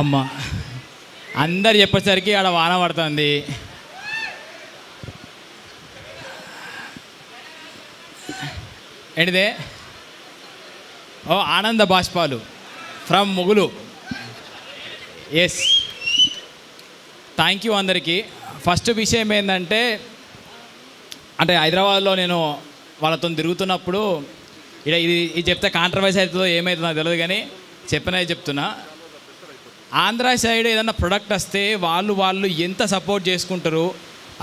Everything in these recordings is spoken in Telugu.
అమ్మ అందరు చెప్పేసరికి ఆడ వాన పడుతుంది. ఏంటిదే? ఓ ఆనంద బాష్పాలు ఫ్రమ్ ముగులు. ఎస్, థ్యాంక్ యూ అందరికీ. ఫస్ట్ విషయం ఏంటంటే, అంటే హైదరాబాద్లో నేను వాళ్ళతో తిరుగుతున్నప్పుడు ఇది చెప్తే కాంట్రవర్సీ అవుతుందో ఏమవుతుందో నాకు తెలియదు, కానీ చెప్పినది చెప్తున్నా. ఆంధ్ర సైడ్ ఏదన్నా ప్రొడక్ట్ వస్తే వాళ్ళు ఎంత సపోర్ట్ చేసుకుంటారు.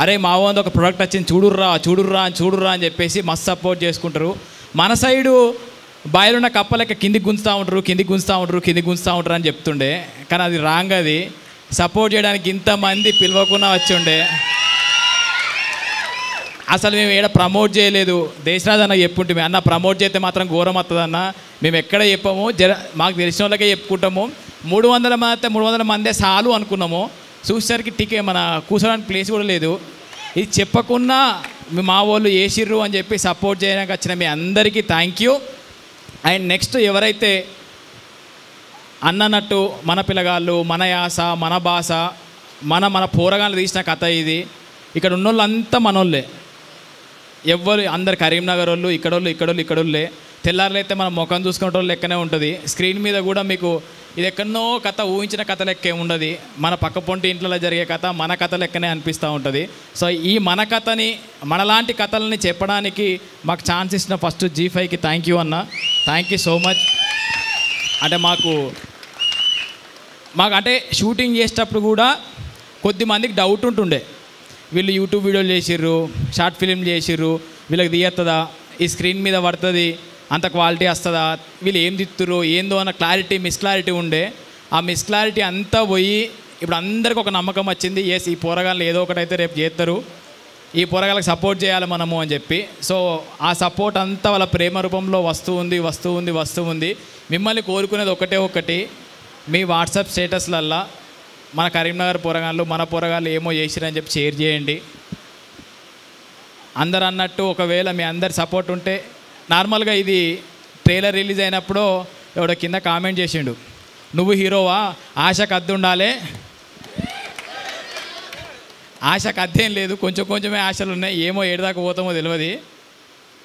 అరే మా వంద ఒక ప్రొడక్ట్ వచ్చింది చూడుర్రా అని చెప్పేసి మస్తు సపోర్ట్ చేసుకుంటారు. మన సైడు బాయిలున్న కప్పలెక్క కిందికి గుంజుతూ ఉంటారు అని చెప్తుండే, కానీ అది రాంగ్. అది సపోర్ట్ చేయడానికి ఇంతమంది పిలవకుండా వచ్చి ఉండే. అసలు మేము ఏడ ప్రమోట్ చేయలేదు. దేశరాజ్ అన్న చెప్పుంటే అన్న ప్రమోట్ చేస్తే మాత్రం ఘోరం వస్తుందన్న, మేము ఎక్కడ చెప్పాము, మాకు తెలిసిన వాళ్ళకే చెప్పుకుంటాము. 300 మందే చాలు అనుకున్నాము. చూసేసరికి మన కూర్చోడానికి ప్లేస్ కూడా లేదు. ఇది చెప్పకుండా మా వాళ్ళు వేసిర్రు అని చెప్పి సపోర్ట్ చేయడానికి వచ్చిన మీ అందరికీ థ్యాంక్ యూ. అండ్ నెక్స్ట్ ఎవరైతే అన్నట్టు మన పిల్లగాళ్ళు, మన యాస, మన భాష, మన పోరగాళ్ళు తీసిన కథ ఇది. ఇక్కడ ఉన్నోళ్ళంతా మనోళ్ళే, ఎవ్వరు అందరు కరీంనగర్ వాళ్ళు, ఇక్కడోళ్ళే. తెల్లారులైతే మనం ముఖం చూసుకునే వాళ్ళు లెక్కనే ఉంటుంది. స్క్రీన్ మీద కూడా మీకు ఇది ఎక్కడనో కథ, ఊహించిన కథ లెక్కే ఉండదు. మన పక్క పొంటి ఇంట్లో జరిగే కథ మన కథ లెక్కనే అనిపిస్తూ ఉంటుంది. సో ఈ మన కథని, మనలాంటి కథలని చెప్పడానికి మాకు ఛాన్స్ ఇచ్చిన ఫస్ట్ G5కి థ్యాంక్ యూ అన్న, థ్యాంక్ యూ సో మచ్. అంటే మాకు అంటే షూటింగ్ చేసేటప్పుడు కూడా కొద్దిమందికి డౌట్ ఉంటుండే, వీళ్ళు యూట్యూబ్ వీడియోలు చేసిర్రు, షార్ట్ ఫిలిం చేసిర్రు, వీళ్ళకి తీయత్తదా, ఈ స్క్రీన్ మీద పడుతుంది, అంత క్వాలిటీ వస్తుందా, వీళ్ళు ఏం తిత్తురు ఏందో అన్న మిస్క్లారిటీ ఉండే. ఆ మిస్క్లారిటీ అంతా పోయి ఇప్పుడు అందరికీ ఒక నమ్మకం వచ్చింది. ఎస్, ఈ పోరగాళ్ళు ఏదో ఒకటైతే రేపు చేస్తారు, ఈ పోరగాళ్ళకి సపోర్ట్ చేయాలి మనము అని చెప్పి. సో ఆ సపోర్ట్ అంతా వాళ్ళ ప్రేమ రూపంలో వస్తూ ఉంది. మిమ్మల్ని కోరుకునేది ఒకటి, మీ వాట్సాప్ స్టేటస్లల్లా మన కరీంనగర్ పోరగాళ్ళు, మన పోరగాళ్ళు ఏమో చేసిరని చెప్పి షేర్ చేయండి. అందరు అన్నట్టు ఒకవేళ మీ అందరి సపోర్ట్ ఉంటే, నార్మల్గా ఇది ట్రైలర్ రిలీజ్ అయినప్పుడు ఎవడో కింద కామెంట్ చేసిండు, నువ్వు హీరోవా, ఆశకు అద్దె ఉండాలి. ఆశకు అద్దెం లేదు, కొంచెమే ఆశలు ఉన్నాయి. ఏమో ఏడుదాకా పోతామో తెలియదు.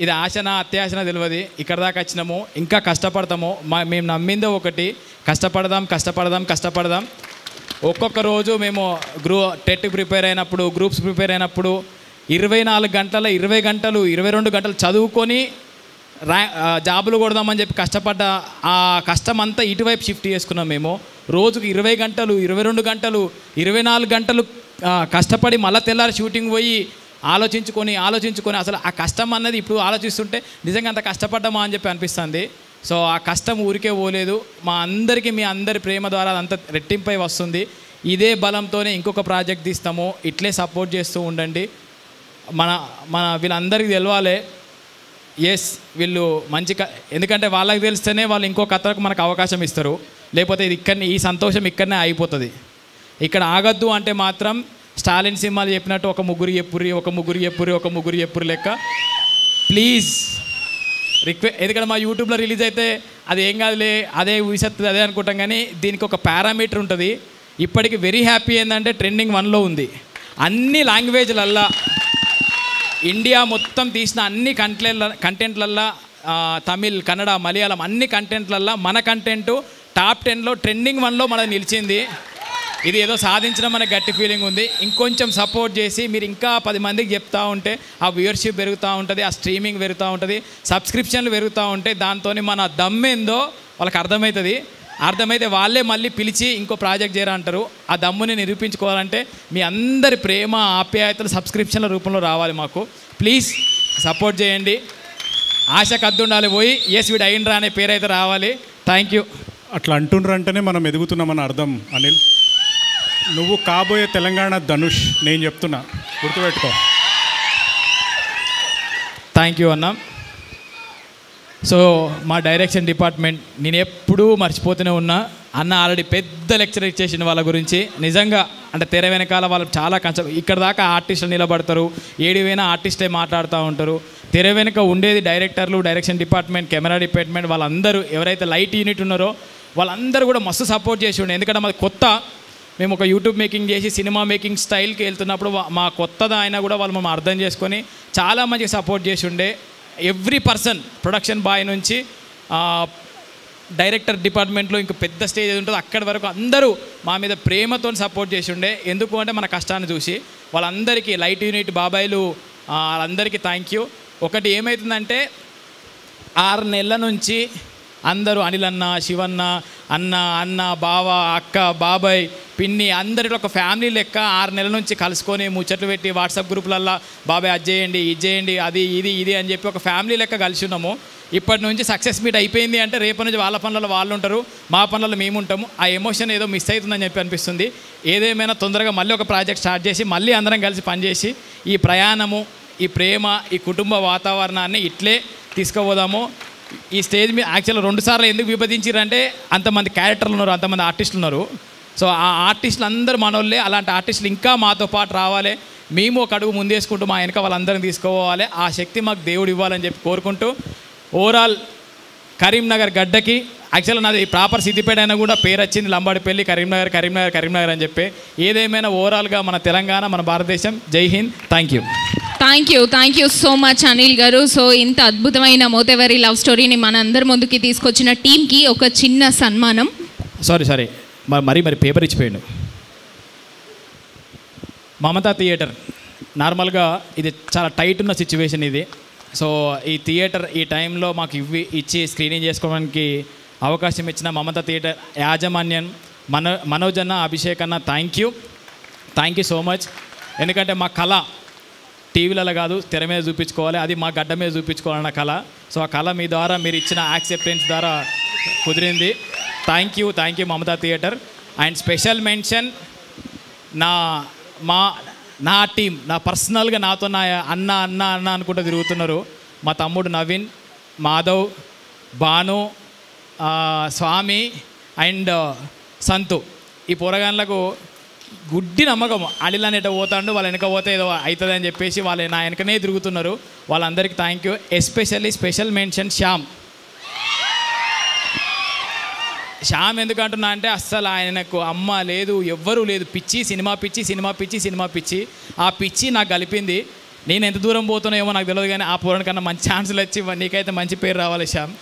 ఇది ఆశనా అత్యాశనా తెలియదు. ఇక్కడ దాకా వచ్చినాము, ఇంకా కష్టపడతాము. మేము నమ్మిందో ఒకటి, కష్టపడదాం. ఒక్కొక్క రోజు మేము టెట్ ప్రిపేర్ అయినప్పుడు, గ్రూప్స్ ప్రిపేర్ అయినప్పుడు 24 గంటల 20 గంటలు 22 గంటలు చదువుకొని జాబులు కొడదామని చెప్పి కష్టపడ్డ ఆ కష్టం అంతా ఇటువైపు షిఫ్ట్ చేసుకున్నాం. మేము రోజుకు 20 గంటలు 22 గంటలు 24 గంటలు కష్టపడి మళ్ళీ తెల్లారి షూటింగ్ పోయి ఆలోచించుకొని అసలు ఆ కష్టం అన్నది ఇప్పుడు ఆలోచిస్తుంటే నిజంగా అంత కష్టపడ్డామా అని చెప్పి అనిపిస్తుంది. సో ఆ కష్టం ఊరికే పోలేదు. మా అందరికీ మీ అందరి ప్రేమ ద్వారా అదంతా రెట్టింపై వస్తుంది. ఇదే బలంతోనే ఇంకొక ప్రాజెక్ట్ తీస్తాము. ఇట్లే సపోర్ట్ చేస్తూ ఉండండి. మన వీళ్ళందరికీ తెలవాలి, ఎస్ వీళ్ళు ఎందుకంటే వాళ్ళకి తెలిస్తేనే వాళ్ళు ఇంకో కథకు మనకు అవకాశం ఇస్తారు. లేకపోతే ఇది ఈ సంతోషం ఇక్కడనే అయిపోతుంది. ఇక్కడ ఆగద్దు అంటే మాత్రం స్టాలిన్ సినిమాలు చెప్పినట్టు ఒక ముగ్గురు చెప్పురి లెక్క ప్లీజ్ రిక్వెస్ట్. ఎందుకంటే మా యూట్యూబ్లో రిలీజ్ అయితే అది ఏం కాదులే, అదే ఊసెత్తుంది అదే అనుకుంటాం, కానీ దీనికి ఒక పారామీటర్ ఉంటుంది. ఇప్పటికి వెరీ హ్యాపీ ఏంటంటే ట్రెండింగ్ 1లో ఉంది. అన్ని లాంగ్వేజ్లల్లా, ఇండియా మొత్తం తీసిన అన్ని కంటెంట్లల్లా, తమిళ్, కన్నడ, మలయాళం అన్ని కంటెంట్లల్లా మన కంటెంట్ టాప్ 10లో ట్రెండింగ్ 1లో మనది నిలిచింది. ఇది ఏదో సాధించడం మనకు గట్టి ఫీలింగ్ ఉంది. ఇంకొంచెం సపోర్ట్ చేసి మీరు ఇంకా 10 మందికి చెప్తూ ఉంటే ఆ వ్యూవర్షిప్ పెరుగుతూ ఉంటుంది, ఆ స్ట్రీమింగ్ పెరుగుతూ ఉంటుంది, సబ్స్క్రిప్షన్లు పెరుగుతూ ఉంటాయి. దాంతో మన దమ్మేందో వాళ్ళకి అర్థమైతే వాళ్ళే మళ్ళీ పిలిచి ఇంకో ప్రాజెక్ట్ చేయరా అంటారు. ఆ దమ్ముని నిరూపించుకోవాలంటే మీ అందరి ప్రేమ ఆప్యాయతలు సబ్స్క్రిప్షన్ల రూపంలో రావాలి. మాకు ప్లీజ్ సపోర్ట్ చేయండి. ఆశకు అద్దు ఉండాలి, పోయి ఎస్ వీడు అయిండ్రా అనే పేరు అయితే రావాలి. Thank you. అట్లా అంటుండ్రంటేనే మనం ఎదుగుతున్నామని అర్థం. అనిల్, నువ్వు కాబోయే తెలంగాణ ధనుష్, నేను చెప్తున్నా, గుర్తుపెట్టుకో. థ్యాంక్ యూ అన్న. సో మా డైరెక్షన్ డిపార్ట్మెంట్ నేను ఎప్పుడూ మర్చిపోతూనే ఉన్నా. అన్న ఆల్రెడీ పెద్ద లెక్చర్ ఇచ్చేసిన వాళ్ళ గురించి. నిజంగా అంటే తెర వెనకాల వాళ్ళు చాలా కష్టం. ఇక్కడ దాకా ఆర్టిస్టులు నిలబడతారు, ఏడివైనా ఆర్టిస్టే మాట్లాడుతూ ఉంటారు. తెర వెనుక ఉండేది డైరెక్టర్లు, డైరెక్షన్ డిపార్ట్మెంట్, కెమెరా డిపార్ట్మెంట్, వాళ్ళందరూ ఎవరైతే లైట్ యూనిట్ ఉన్నారో వాళ్ళందరూ కూడా మస్తు సపోర్ట్ చేసి ఉండే. ఎందుకంటే మాది కొత్త, మేము ఒక యూట్యూబ్ మేకింగ్ చేసి సినిమా మేకింగ్ స్టైల్కి వెళ్తున్నప్పుడు మా కొత్తది అయినా కూడా వాళ్ళు మేము అర్థం చేసుకొని చాలా మంచిగా సపోర్ట్ చేసి ఉండే. ఎవ్రీ పర్సన్, ప్రొడక్షన్ బాయ్ నుంచి డైరెక్టర్ డిపార్ట్మెంట్లో ఇంకా పెద్ద స్టేజ్ ఏది ఉంటుందో అక్కడి వరకు అందరూ మా మీద ప్రేమతో సపోర్ట్ చేసి ఉండే. ఎందుకు అంటే మన కష్టాన్ని చూసి వాళ్ళందరికీ, లైట్ యూనిట్ బాబాయిలు వాళ్ళందరికీ థ్యాంక్ యూ. ఒకటి ఏమవుతుందంటే 6 నెలల నుంచి అందరూ అనిల్ అన్న, శివన్న, అన్న, బావ, అక్క, బాబాయ్, పిన్ని అందరిలో ఒక ఫ్యామిలీ లెక్క 6 నెలల నుంచి కలుసుకొని ముచ్చట్లు పెట్టి వాట్సాప్ గ్రూపులల్లో బాబాయ్ అది చేయండి, ఇది చేయండి, అది ఇది అని చెప్పి ఒక ఫ్యామిలీ లెక్క కలిసి ఉన్నాము. ఇప్పటి నుంచి సక్సెస్ మీట్ అయిపోయింది అంటే రేపటి నుంచి వాళ్ళ పనులలో వాళ్ళు ఉంటారు, మా పనులలో మేము ఉంటాము. ఆ ఎమోషన్ ఏదో మిస్ అవుతుందని చెప్పి అనిపిస్తుంది. ఏదేమైనా తొందరగా మళ్ళీ ఒక ప్రాజెక్ట్ స్టార్ట్ చేసి మళ్ళీ అందరం కలిసి పనిచేసి ఈ ప్రయాణము, ఈ ప్రేమ, ఈ కుటుంబ వాతావరణాన్ని ఇట్లే తీసుకుపోదాము. ఈ స్టేజ్ మీద యాక్చువల్గా 2 సార్లు ఎందుకు విభజించారంటే అంతమంది క్యారెక్టర్లు ఉన్నారు, అంతమంది ఆర్టిస్టులు ఉన్నారు. సో ఆ ఆర్టిస్టులు అందరూ మనోళ్ళే. అలాంటి ఆర్టిస్టులు ఇంకా మాతో పాటు రావాలి, మేము ఒక అడుగు ముందేసుకుంటూ మా వెనక వాళ్ళందరినీ తీసుకోవాలి. ఆ శక్తి మాకు దేవుడు ఇవ్వాలని చెప్పి కోరుకుంటూ ఓవరాల్ కరీంనగర్ గడ్డకి, యాక్చువల్గా నాది ప్రాపర్ సిద్దిపేట అయినా కూడా పేరు వచ్చింది లంబాడిపల్లి, కరీంనగర్ అని చెప్పి. ఏదేమైనా ఓవరాల్గా మన తెలంగాణ, మన భారతదేశం. జై Hind. Thank you so much Anil గారు. సో ఇంత అద్భుతమైన మోతెవరి లవ్ స్టోరీని మన అందరి ముందుకి తీసుకొచ్చిన టీంకి ఒక చిన్న సన్మానం. సారీ మరి పేపర్ ఇచ్చిపోయాడు. మమతా థియేటర్ నార్మల్గా ఇది చాలా టైట్ ఉన్న సిచ్యువేషన్ ఇది. సో ఈ థియేటర్ ఈ టైంలో మాకు ఇచ్చి స్క్రీనింగ్ చేసుకోవడానికి అవకాశం ఇచ్చిన మమతా థియేటర్ యాజమాన్యం, మనోజ్ అన్న, అభిషేక్ అన్న, థ్యాంక్ యూ సో మచ్. ఎందుకంటే మా కళ టీవీలలో కాదు, తెర మీద చూపించుకోవాలి, అది మా గడ్డ మీద చూపించుకోవాలన్న కళ. సో ఆ కళ మీ ద్వారా మీరు ఇచ్చిన యాక్సెప్టెన్స్ ద్వారా కుదిరింది. Thank you Mamata theatre. And special mention నా టీం, నా పర్సనల్గా నాతో నా అన్న అనుకుంటూ తిరుగుతున్నారు. మా తమ్ముడు నవీన్, మాధవ్, భాను, స్వామి అండ్ సంతు. ఈ పోరగాన్లకు గుడ్డి నమ్మకం, అనిల్ అనేట పోతాడు, వాళ్ళ వెనక పోతే ఏదో అవుతుంది అని చెప్పేసి వాళ్ళు నా వెనకనే తిరుగుతున్నారు. వాళ్ళందరికీ thank you. Especially special mention Shyam ఎందుకు అంటున్నా అంటే అస్సలు ఆయనకు అమ్మ లేదు, ఎవ్వరూ లేదు, సినిమా పిచ్చి. ఆ పిచ్చి నాకు కలిపింది. నేను ఎంత దూరం పోతున్నా ఏమో నాకు తెలియదు, కానీ ఆ పూరణ కన్నా మంచి ఛాన్సులు వచ్చి నీకైతే మంచి పేరు రావాలి శ్యామ్.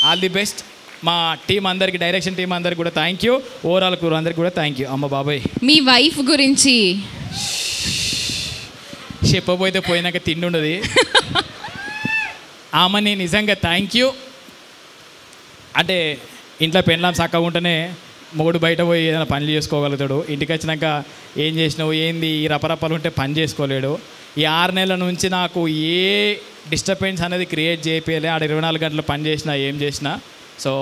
All the best. మా టీం అందరికి, డైరెక్షన్ టీం అందరికి కూడా థ్యాంక్ యూ. ఓవరాల్ క్రూ అందరికి కూడా థ్యాంక్ యూ. అమ్మ బాబాయ్, మీ వైఫ్ గురించి చెప్పబోతే పోయినాక తిండి ఉండదు. ఆమెని నిజంగా థ్యాంక్ యూ. అంటే ఇంట్లో పెళ్ళాం చక్కగా ఉంటేనే మొగుడు బయట పోయి ఏదైనా పనులు చేసుకోగలుగుతాడు. ఇంటికి వచ్చినాక ఏం చేసినావు, ఏంది, ఈ రపరపలు ఉంటే పని చేసుకోలేడు. ఈ 6 నెలల నుంచి నాకు ఏ డిస్టర్బెన్స్ అనేది క్రియేట్ చేయలే. ఆడ 24 గంటలు పని చేసినా, ఏం చేసినా. సో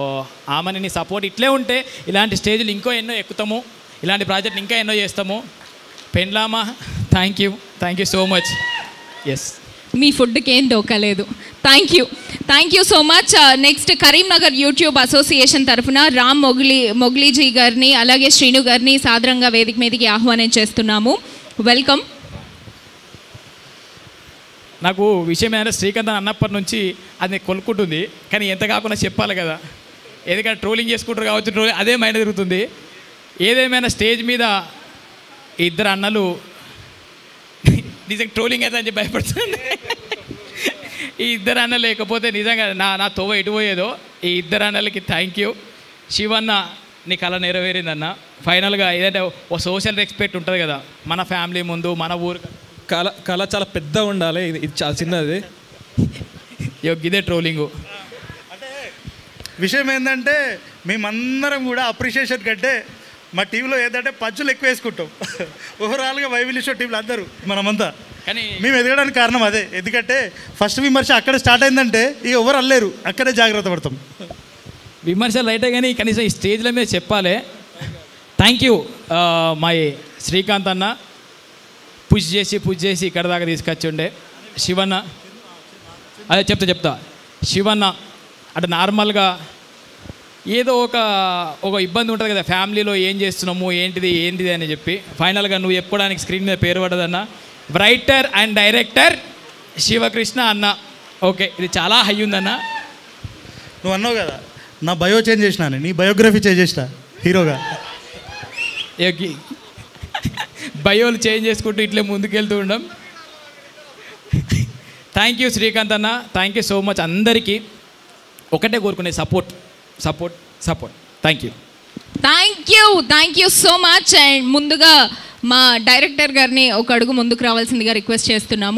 ఆమెని నీ సపోర్ట్ ఇట్లే ఉంటే ఇలాంటి స్టేజ్లు ఇంకో ఎన్నో ఎక్కుతాము, ఇలాంటి ప్రాజెక్టులు ఇంకా ఎన్నో చేస్తాము. పెండ్లామా, thank you so much. Yes, మీ ఫుడ్కి ఏం డోకలేదు. Thank you so much. Next Karimnagar YouTube association తరఫున రామ్ మొగ్లీజీ గారిని అలాగే శ్రీను గారిని సాదరంగా వేదిక మీదకి ఆహ్వానం చేస్తున్నాము. వెల్కమ్. నాకు విషయం ఏంటంటే శ్రీకాంత్ అన్నప్పటి నుంచి అది కొలుక్కుంటుంది, కానీ ఎంత కాకుండా చెప్పాలి కదా, ఎందుకంటే ట్రోలింగ్ చేసుకుంటారు కావచ్చు, అదే మైండ్ తిరుగుతుంది. ఏదేమైనా స్టేజ్ మీద ఇద్దరు అన్నలు నిజంగా ట్రోలింగ్ అయితే అని చెప్పి భయపడుతుంది. ఈ ఇద్దరు అన్న లేకపోతే నిజంగా నా తోవ ఎటు పోయేదో. ఈ ఇద్దరు అన్నలకి థ్యాంక్ యూ. శివన్న, నీ కళ నెరవేరిందన్న. ఫైనల్గా ఏదంటే ఓ సోషల్ రెస్పెక్ట్ ఉంటుంది కదా, మన ఫ్యామిలీ ముందు, మన ఊరు. కళ చాలా పెద్దగా ఉండాలి, ఇది చాలా చిన్నది. ఇదే ట్రోలింగు. అంటే విషయం ఏంటంటే మేమందరం కూడా అప్రిషియేషన్ కంటే మా టీంలో ఏంటంటే పంచులు ఎక్కువ వేసుకుంటాం. ఓవరాల్గా వైవిల్య షో టీంలో అందరూ మనమంతా, కానీ మేము ఎదగడానికి కారణం అదే. ఎందుకంటే ఫస్ట్ విమర్శ అక్కడ స్టార్ట్ అయిందంటే ఇక ఎవరు అల్లేరు, అక్కడే జాగ్రత్త పడతాం. విమర్శలు రైటే కానీ కనీసం ఈ స్టేజ్ల మీద చెప్పాలి. థ్యాంక్ యూ మై శ్రీకాంత్ అన్న, పుష్ చేసి ఇక్కడ దాకా తీసుకొచ్చిండే. శివన్న, అదే చెప్తా శివన్న అంటే నార్మల్గా ఏదో ఒక ఇబ్బంది ఉంటుంది కదా ఫ్యామిలీలో, ఏం చేస్తున్నాము ఏంటిది అని చెప్పి ఫైనల్గా నువ్వు చెప్పుకోవడానికి స్క్రీన్ మీద పేరు పడదన్న. రైటర్ అండ్ డైరెక్టర్ శివకృష్ణ అన్న. ఓకే, ఇది చాలా హై ఉందన్న. నువ్వు అన్నావు కదా నా బయో చేంజ్ చేసిన, నీ బయోగ్రఫీ చేంజ్ చేసిన హీరోగా. బయోలు చేంజ్ చేసుకుంటూ ఇట్లే ముందుకెళ్తూ ఉండం. థ్యాంక్ యూ శ్రీకాంత్ అన్న, థ్యాంక్ యూ సో మచ్. అందరికీ ఒకటే కోరుకునే support support support. Thank you thank you so much. And ముందుగా మా డైరెక్టర్ గారిని ఒక అడుగు ముందుకు రావాల్సిందిగా రిక్వెస్ట్ చేస్తున్నాము.